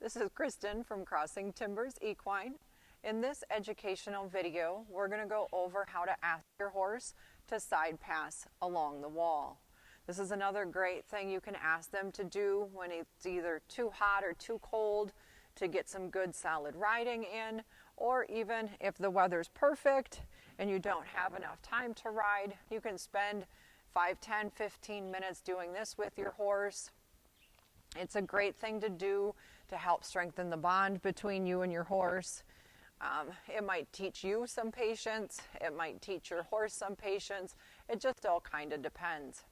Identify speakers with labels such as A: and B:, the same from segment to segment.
A: This is Kristen from Crossing Timbers Equine. In this educational video, we're going to go over how to ask your horse to side pass along the wall. This is another great thing you can ask them to do when it's either too hot or too cold to get some good solid riding in, or even if the weather's perfect and you don't have enough time to ride, you can spend 5, 10, 15 minutes doing this with your horse. It's a great thing to do to help strengthen the bond between you and your horse. It might teach you some patience. It might teach your horse some patience. It just all kind of depends.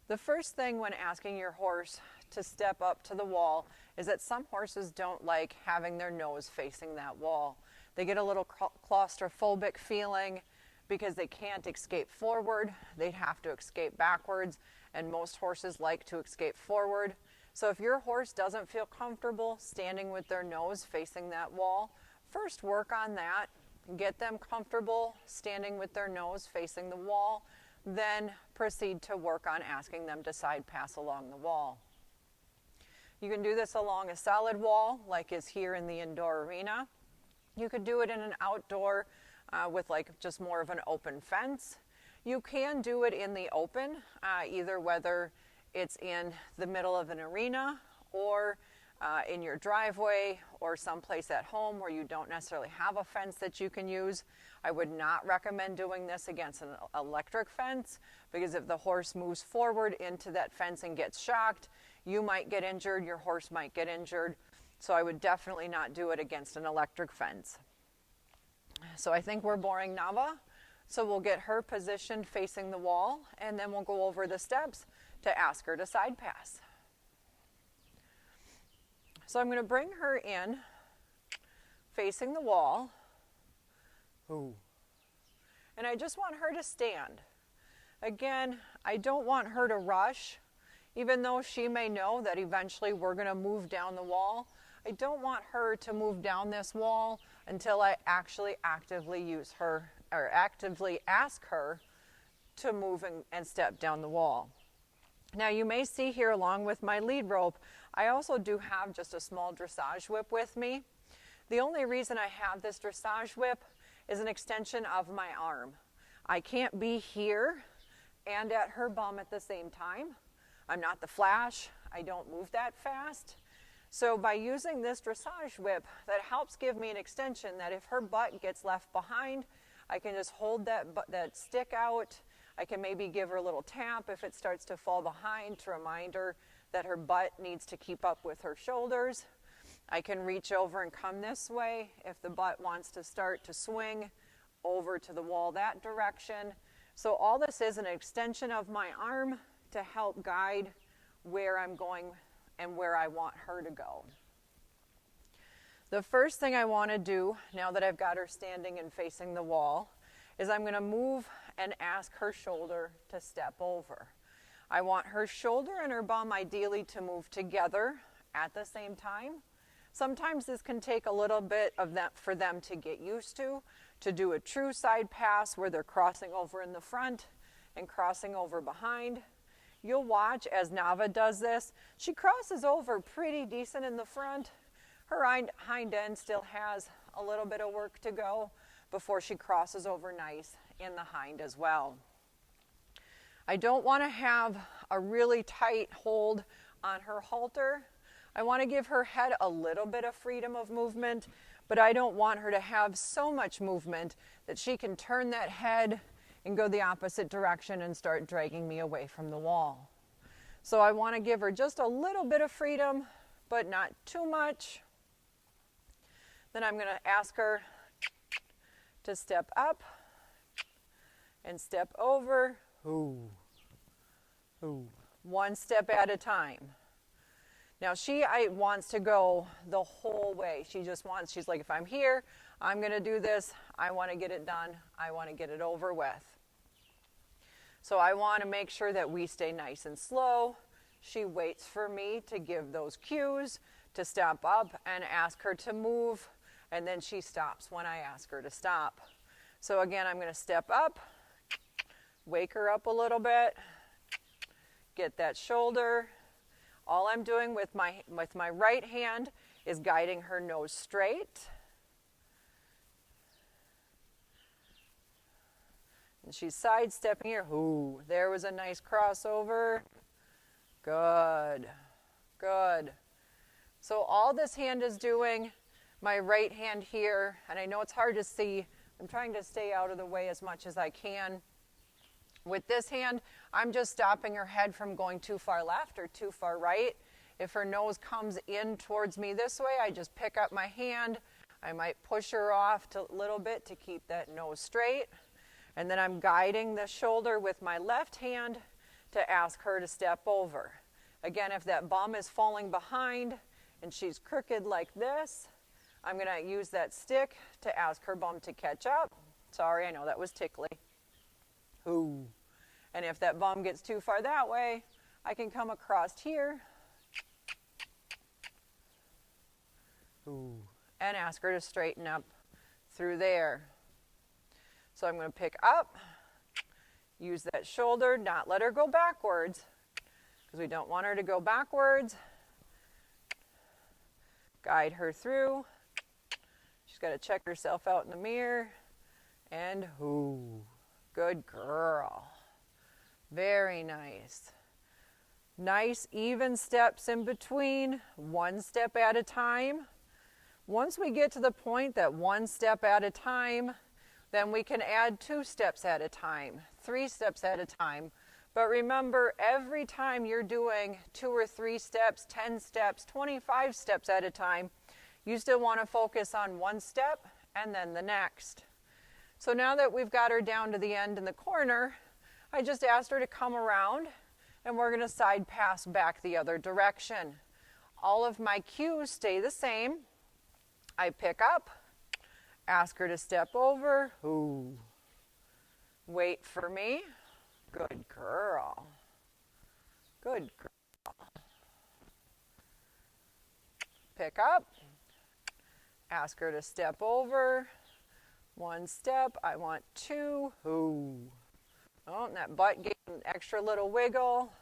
A: The first thing when asking your horse to step up to the wall is that some horses don't like having their nose facing that wall. They get a little claustrophobic feeling because they can't escape forward. They'd have to escape backwards, and most horses like to escape forward. So if your horse doesn't feel comfortable standing with their nose facing that wall, first work on that. Get them comfortable standing with their nose facing the wall, then proceed to work on asking them to side pass along the wall. You can do this along a solid wall, like is here in the indoor arena. You could do it in an outdoor with like just more of an open fence. You can do it in the open, either whether it's in the middle of an arena or in your driveway or someplace at home where you don't necessarily have a fence that you can use. I would not recommend doing this against an electric fence, because if the horse moves forward into that fence and gets shocked, you might get injured, your horse might get injured. So I would definitely not do it against an electric fence. So I think we're boring Nava. So we'll get her positioned facing the wall, and then we'll go over the steps to ask her to side pass. So I'm going to bring her in facing the wall. Ooh. And I just want her to stand. Again, I don't want her to rush, even though she may know that eventually we're going to move down the wall. I don't want her to move down this wall until I actually actively use her, or actively ask her to move and step down the wall. Now you may see here, along with my lead rope, I also do have just a small dressage whip with me. The only reason I have this dressage whip is an extension of my arm. I can't be here and at her bum at the same time. I'm not the Flash. I don't move that fast. So by using this dressage whip, that helps give me an extension that if her butt gets left behind, I can just hold that stick out. I can maybe give her a little tap if it starts to fall behind to remind her that her butt needs to keep up with her shoulders. I can reach over and come this way if the butt wants to start to swing over to the wall that direction. So all this is an extension of my arm to help guide where I'm going and where I want her to go. The first thing I want to do, now that I've got her standing and facing the wall, is I'm going to move and ask her shoulder to step over. I want her shoulder and her bum ideally to move together at the same time. Sometimes this can take a little bit of that for them to get used to do a true side pass where they're crossing over in the front and crossing over behind. You'll watch as Nava does this. She crosses over pretty decent in the front. Her hind end still has a little bit of work to go before she crosses over nice in the hind as well. I don't want to have a really tight hold on her halter. I want to give her head a little bit of freedom of movement, but I don't want her to have so much movement that she can turn that head and go the opposite direction and start dragging me away from the wall. So I want to give her just a little bit of freedom, but not too much. Then I'm going to ask her to step up and step over. Ooh. Ooh. One step at a time. Now she wants to go the whole way. She's like, if I'm here, I'm going to do this. I want to get it done. I want to get it over with. So I want to make sure that we stay nice and slow. She waits for me to give those cues to step up and ask her to move, and then she stops when I ask her to stop. So again, I'm going to step up, wake her up a little bit, get that shoulder, all I'm doing with my right hand is guiding her nose straight. And she's sidestepping here. Ooh, there was a nice crossover. Good, good. So all this hand is doing, my right hand here, and I know it's hard to see. I'm trying to stay out of the way as much as I can. With this hand, I'm just stopping her head from going too far left or too far right. If her nose comes in towards me this way, I just pick up my hand. I might push her off a little bit to keep that nose straight. And then I'm guiding the shoulder with my left hand to ask her to step over. Again, if that bum is falling behind and she's crooked like this, I'm going to use that stick to ask her bum to catch up. Sorry, I know that was tickly. Ooh. And if that bum gets too far that way, I can come across here. Ooh. And ask her to straighten up through there. So I'm going to pick up, use that shoulder, not let her go backwards, because we don't want her to go backwards. Guide her through. She's got to check herself out in the mirror. And ooh, good girl. Very nice. Nice even steps in between, one step at a time. Once we get to the point that one step at a time, then we can add 2 steps at a time, 3 steps at a time. But remember, every time you're doing 2 or 3 steps, 10 steps, 25 steps at a time, you still want to focus on one step and then the next. So now that we've got her down to the end in the corner, I just asked her to come around and we're going to side pass back the other direction. All of my cues stay the same. I pick up. Ask her to step over. Ooh. Wait for me. Good girl. Good girl. Pick up. Ask her to step over. 1 step. I want 2. Ooh. Oh, and that butt gave an extra little wiggle.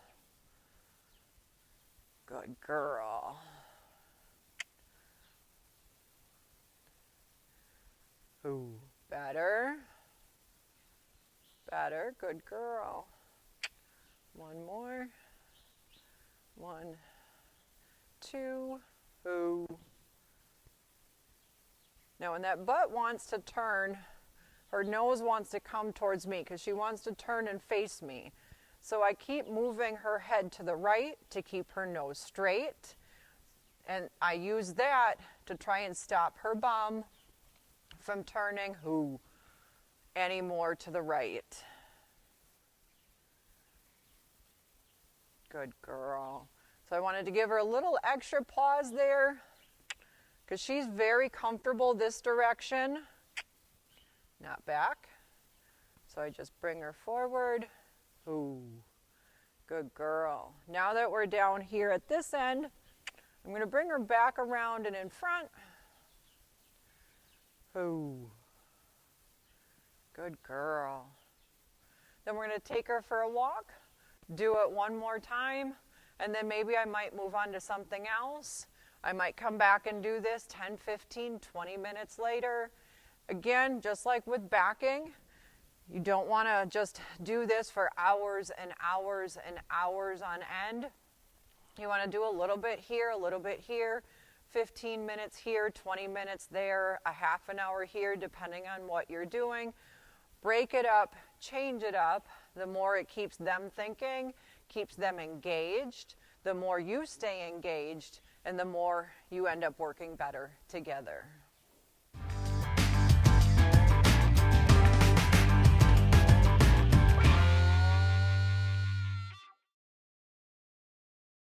A: Good girl. Ooh, better. Better, good girl. 1 more. 1, 2. Ooh. Now when that butt wants to turn, her nose wants to come towards me because she wants to turn and face me. So I keep moving her head to the right to keep her nose straight. And I use that to try and stop her bum from turning any more to the right. Good girl. So I wanted to give her a little extra pause there because she's very comfortable this direction, not back. So I just bring her forward. Ooh, good girl. Now that we're down here at this end, I'm going to bring her back around and in front. Ooh, good girl. Then we're going to take her for a walk, do it 1 more time, and then maybe I might move on to something else. I might come back and do this 10, 15, 20 minutes later. Again, just like with backing, you don't want to just do this for hours and hours and hours on end. You want to do a little bit here, a little bit here, 15 minutes here, 20 minutes there, a half an hour here, depending on what you're doing. Break it up, change it up. The more it keeps them thinking, keeps them engaged, the more you stay engaged, and the more you end up working better together.